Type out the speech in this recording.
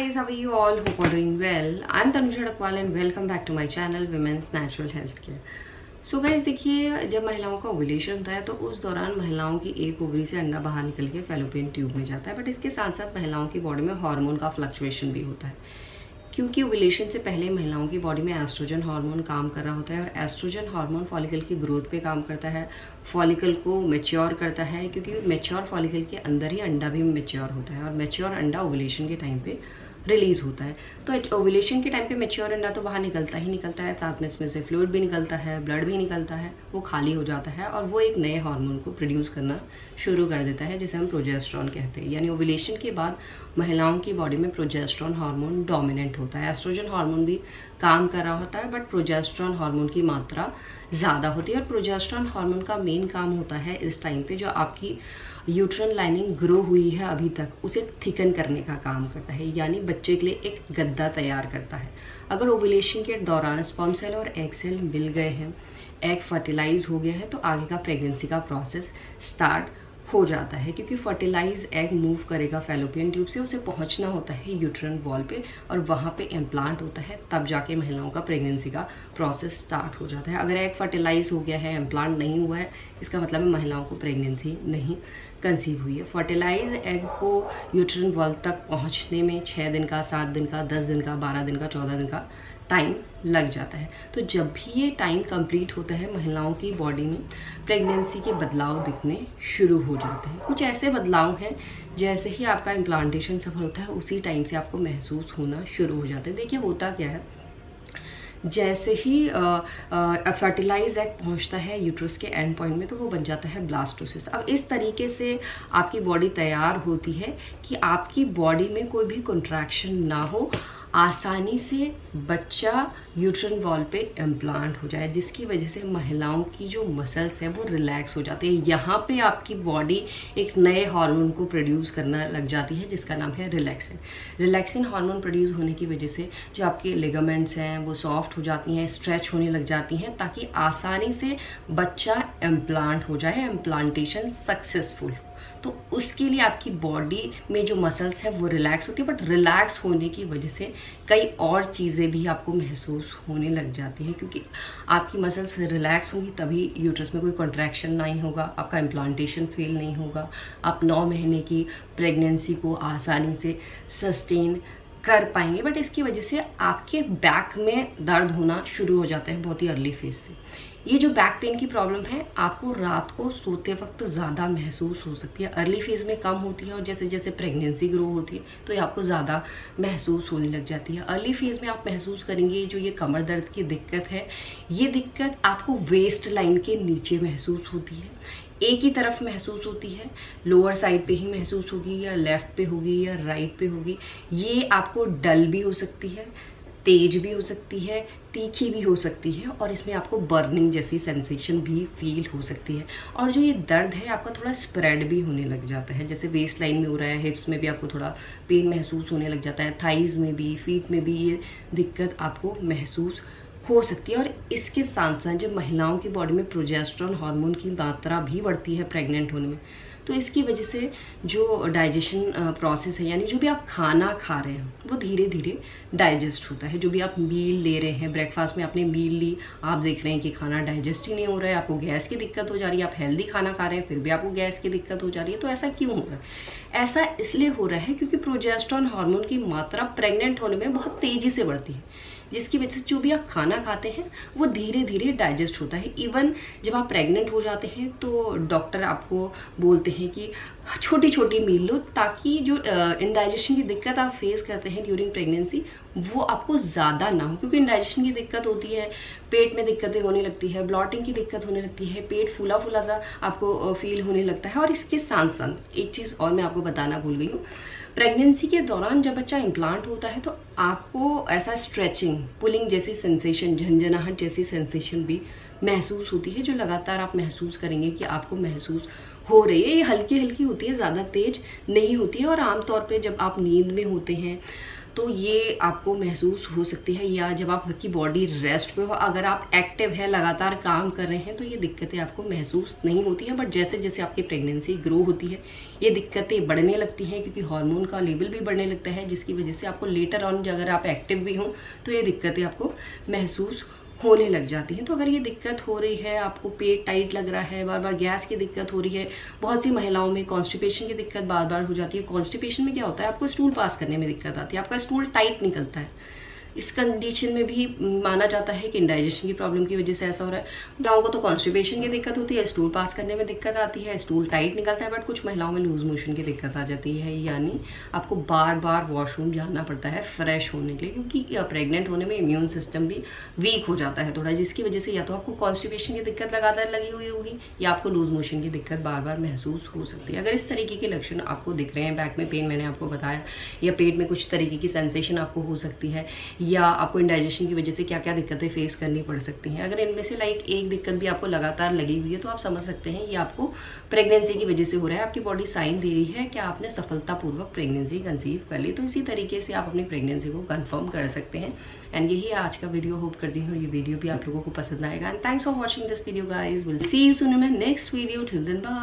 Guys, how are you all? Hope you're doing well. I'm Tanuja Dakwal and welcome back to my channel Women's Natural Health Care. So guys देखिए, जब महिलाओं का ovulation होता है तो उस दौरान महिलाओं की एक ओवरी से अंडा बाहर निकल के फैलोपियन ट्यूब में जाता है। बट इसके साथ साथ महिलाओं की बॉडी में हार्मोन का फ्लक्चुएशन भी होता है, क्योंकि ओव्यूलेशन से पहले महिलाओं की बॉडी में एस्ट्रोजन हार्मोन काम कर रहा होता है और एस्ट्रोजन हार्मोन फॉलिकल की ग्रोथ पे काम करता है, फॉलिकल को मैच्योर करता है, क्योंकि मैच्योर फॉलिकल के अंदर ही अंडा भी मैच्योर होता है और मैच्योर अंडा ओव्यूलेशन के टाइम पे रिलीज होता है। तो ओव्यूलेशन के टाइम पे मैच्योर अंडा तो बाहर निकलता ही निकलता है, साथ में इसमें से फ्लूइड भी निकलता है, ब्लड भी निकलता है, वो खाली हो जाता है और वो एक नए हार्मोन को प्रोड्यूस करना शुरू कर देता है, जिसे हम प्रोजेस्टेरॉन कहते हैं। यानी ओव्यूलेशन के बाद महिलाओं की बॉडी में प्रोजेस्टेरॉन हार्मोन डोमिनेंट होता है। एस्ट्रोजन हार्मोन भी काम कर रहा होता है, बट प्रोजेस्टेरॉन हार्मोन की मात्रा ज़्यादा होती है और प्रोजेस्टेरॉन हार्मोन का मेन काम होता है इस टाइम पे जो आपकी यूट्रन लाइनिंग ग्रो हुई है अभी तक, उसे थिकन करने का काम करता है, यानी बच्चे के लिए एक गद्दा तैयार करता है। अगर ओव्यूलेशन के दौरान स्पर्म सेल और एग सेल मिल गए हैं, एग फर्टिलाइज हो गया है, तो आगे का प्रेगनेंसी का प्रोसेस स्टार्ट हो जाता है, क्योंकि फर्टिलाइज एग मूव करेगा फैलोपियन ट्यूब से, उसे पहुंचना होता है यूट्रन वॉल पे और वहां पे इम्प्लांट होता है, तब जाके महिलाओं का प्रेगनेंसी का प्रोसेस स्टार्ट हो जाता है। अगर एग फर्टिलाइज हो गया है, इम्प्लांट नहीं हुआ है, इसका मतलब है महिलाओं को प्रेगनेंसी नहीं कंसीव हुई है। फर्टिलाइज एग को यूट्रन वॉल तक पहुंचने में 6 दिन का, 7 दिन का, 10 दिन का, 12 दिन का, 14 दिन का टाइम लग जाता है। तो जब भी ये टाइम कंप्लीट होता है, महिलाओं की बॉडी में प्रेगनेंसी के बदलाव दिखने शुरू हो जाते हैं। कुछ ऐसे बदलाव हैं, जैसे ही आपका इम्प्लांटेशन सफल होता है उसी टाइम से आपको महसूस होना शुरू हो जाता है। देखिए होता क्या है, जैसे ही फर्टिलाइज एग पहुंचता है यूट्रस के एंड पॉइंट में, तो वो बन जाता है ब्लास्टोसिस। अब इस तरीके से आपकी बॉडी तैयार होती है कि आपकी बॉडी में कोई भी कंट्रैक्शन ना हो, आसानी से बच्चा यूट्रन वॉल पे इम्प्लांट हो जाए, जिसकी वजह से महिलाओं की जो मसल्स है वो रिलैक्स हो जाती है। यहाँ पे आपकी बॉडी एक नए हार्मोन को प्रोड्यूस करना लग जाती है, जिसका नाम है रिलैक्सिन। रिलैक्सिन हार्मोन प्रोड्यूस होने की वजह से जो आपके लिगामेंट्स हैं वो सॉफ्ट हो जाती हैं, स्ट्रेच होने लग जाती हैं, ताकि आसानी से बच्चा इम्प्लांट हो जाए, इम्प्लांटेशन सक्सेसफुल। तो उसके लिए आपकी बॉडी में जो मसल्स है वो रिलैक्स होती है, बट रिलैक्स होने की वजह से कई और चीज़ें भी आपको महसूस होने लग जाती हैं, क्योंकि आपकी मसल्स रिलैक्स होंगी तभी यूट्रस में कोई कॉन्ट्रैक्शन नहीं होगा, आपका इम्प्लांटेशन फेल नहीं होगा, आप 9 महीने की प्रेगनेंसी को आसानी से सस्टेन कर पाएंगे। बट इसकी वजह से आपके बैक में दर्द होना शुरू हो जाता है बहुत ही अर्ली फेज से। ये जो बैक पेन की प्रॉब्लम है आपको रात को सोते वक्त ज़्यादा महसूस हो सकती है। अर्ली फेज में कम होती है और जैसे जैसे प्रेगनेंसी ग्रो होती है तो ये आपको ज़्यादा महसूस होने लग जाती है। अर्ली फेज में आप महसूस करेंगे जो ये कमर दर्द की दिक्कत है, ये दिक्कत आपको वेस्ट लाइन के नीचे महसूस होती है, एक ही तरफ महसूस होती है, लोअर साइड पे ही महसूस होगी या लेफ्ट पे होगी या राइट पे होगी। ये आपको डल भी हो सकती है, तेज भी हो सकती है, तीखी भी हो सकती है और इसमें आपको बर्निंग जैसी सेंसेशन भी फील हो सकती है। और जो ये दर्द है आपका थोड़ा स्प्रेड भी होने लग जाता है, जैसे वेस्ट लाइन में हो रहा है, हिप्स में भी आपको थोड़ा पेन महसूस होने लग जाता है, थाइज में भी, फीट में भी ये दिक्कत आपको महसूस हो सकती है। और इसके साथ साथ जब महिलाओं की बॉडी में प्रोजेस्टेरॉन हार्मोन की मात्रा भी बढ़ती है प्रेग्नेंट होने में, तो इसकी वजह से जो डाइजेशन प्रोसेस है, यानी जो भी आप खाना खा रहे हैं वो धीरे धीरे डाइजेस्ट होता है। जो भी आप मील ले रहे हैं, ब्रेकफास्ट में आपने मील ली, आप देख रहे हैं कि खाना डाइजेस्ट ही नहीं हो रहा है, आपको गैस की दिक्कत हो जा रही है। आप हेल्दी खाना खा रहे हैं फिर भी आपको गैस की दिक्कत हो जा रही है। तो ऐसा क्यों हो रहा है? ऐसा इसलिए हो रहा है क्योंकि प्रोजेस्टेरॉन हार्मोन की मात्रा प्रेग्नेंट होने में बहुत तेजी से बढ़ती है, जिसकी वजह से जो भी आप खाना खाते हैं वो धीरे धीरे डाइजेस्ट होता है। इवन जब आप प्रेग्नेंट हो जाते हैं तो डॉक्टर आपको बोलते हैं कि छोटी छोटी मील लो, ताकि जो इंडाइजेशन की दिक्कत आप फेस करते हैं ड्यूरिंग प्रेगनेंसी वो आपको ज़्यादा ना हो। क्योंकि इंडाइजेशन की दिक्कत होती है, पेट में दिक्कतें होने लगती है, ब्लॉटिंग की दिक्कत होने लगती है, पेट फूला फूला सा आपको फील होने लगता है। और इसके साथ साथ एक चीज़ और मैं आपको बताना भूल गई हूँ, प्रेगनेंसी के दौरान जब बच्चा इम्प्लांट होता है तो आपको ऐसा स्ट्रेचिंग, पुलिंग जैसी सेंसेशन, झंझनाहट जैसी सेंसेशन भी महसूस होती है, जो लगातार आप महसूस करेंगे कि आपको महसूस हो रही है। ये हल्की हल्की होती है, ज़्यादा तेज नहीं होती है। और आमतौर पे जब आप नींद में होते हैं तो ये आपको महसूस हो सकती है, या जब आपकी बॉडी रेस्ट पे हो, अगर आप एक्टिव है, लगातार काम कर रहे हैं, तो ये दिक्कतें आपको महसूस नहीं होती हैं। बट जैसे जैसे आपकी प्रेगनेंसी ग्रो होती है ये दिक्कतें बढ़ने लगती हैं, क्योंकि हार्मोन का लेवल भी बढ़ने लगता है, जिसकी वजह से आपको लेटर ऑन अगर आप एक्टिव भी हों तो ये दिक्कतें आपको महसूस होने लग जाती हैं। तो अगर ये दिक्कत हो रही है, आपको पेट टाइट लग रहा है, बार बार गैस की दिक्कत हो रही है, बहुत सी महिलाओं में कॉन्स्टिपेशन की दिक्कत बार बार हो जाती है। कॉन्स्टिपेशन में क्या होता है, आपको स्टूल पास करने में दिक्कत आती है, आपका स्टूल टाइट निकलता है। इस कंडीशन में भी माना जाता है कि इंडाइजेशन की प्रॉब्लम की वजह से ऐसा हो रहा है। महिलाओं को तो कॉन्स्टिपेशन की दिक्कत होती है, स्टूल पास करने में दिक्कत आती है, स्टूल टाइट निकलता है, बट कुछ महिलाओं में लूज मोशन की दिक्कत आ जाती है, यानी आपको बार बार वॉशरूम जाना पड़ता है फ्रेश होने के लिए, क्योंकि प्रेग्नेंट होने में इम्यून सिस्टम भी वीक हो जाता है थोड़ा, जिसकी वजह से या तो आपको कॉन्स्टिपेशन की दिक्कत लगातार लगी हुई होगी, या आपको लूज मोशन की दिक्कत बार बार महसूस हो सकती है। अगर इस तरीके के लक्षण आपको दिख रहे हैं, बैक में पेन मैंने आपको बताया, या पेट में कुछ तरीके की सेंसेशन आपको हो सकती है, या आपको इंडाइजेशन की वजह से क्या क्या दिक्कतें फेस करनी पड़ सकती हैं, अगर इनमें से एक दिक्कत भी आपको लगातार लगी हुई है, तो आप समझ सकते हैं ये आपको प्रेगनेंसी की वजह से हो रहा है। आपकी बॉडी साइन दे रही है कि आपने सफलतापूर्वक प्रेगनेंसी कंसीव कर ली। तो इसी तरीके से आप अपनी प्रेगनेंसी को कंफर्म कर सकते हैं। एंड यही आज का वीडियो। होप करती हूँ ये वीडियो भी आप लोगों को पसंद आएगा। And thanks for watching this video guys. Will see you soon in my next video. Till then bye.